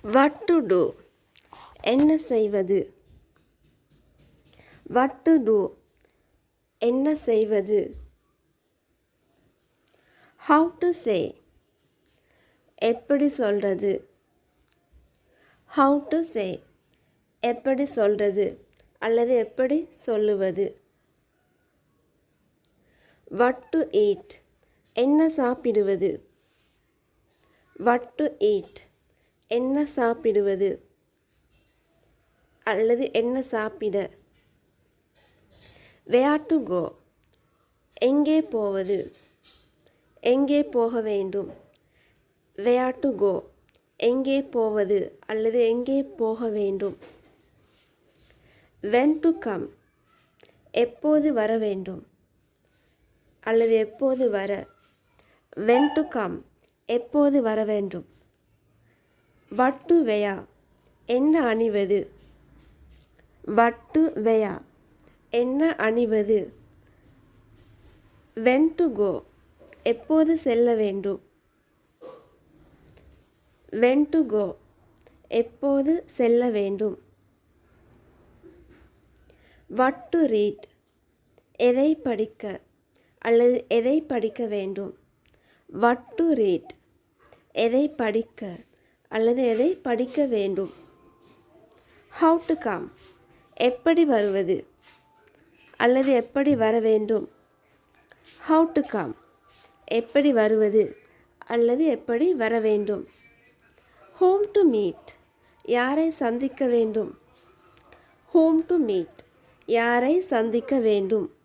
What to do? என்ன செய்வது? What to do? என்ன செய்வது? How to say? எப்படி சொல்றது? How to say? எப்படி சொல்றது அல்லது எப்படி சொல்லுவது? What to eat? என்ன சாப்பிடுவது? What to eat? என்ன சாப்பிடுவது அல்லது என்ன சாப்பிட? Where to go? எங்கே போவது? எங்கே போக வேண்டும்? Where to go? எங்கே போவது அல்லது எங்கே போக வேண்டும்? When to come? எப்போது வர வேண்டும் அல்லது எப்போது வர? When to come? எப்போது வர வேண்டும்? What to wear? என்ன அணிவது? What to wear? என்ன அணிவது? When to go? எப்போது செல்ல வேண்டும்? When to go? எப்போது செல்ல வேண்டும்? What to read? எதை படிக்க அல்லது எதை படிக்க வேண்டும்? What to read? எதை படிக்க அல்லது எதை படிக்க வேண்டும்? How to come? எப்படி வருவது அல்லது எப்படி வர வேண்டும்? How to come? எப்படி வருவது அல்லது எப்படி வர வேண்டும்? Whom to meet? யாரை சந்திக்க வேண்டும்? Whom to meet? யாரை சந்திக்க வேண்டும்?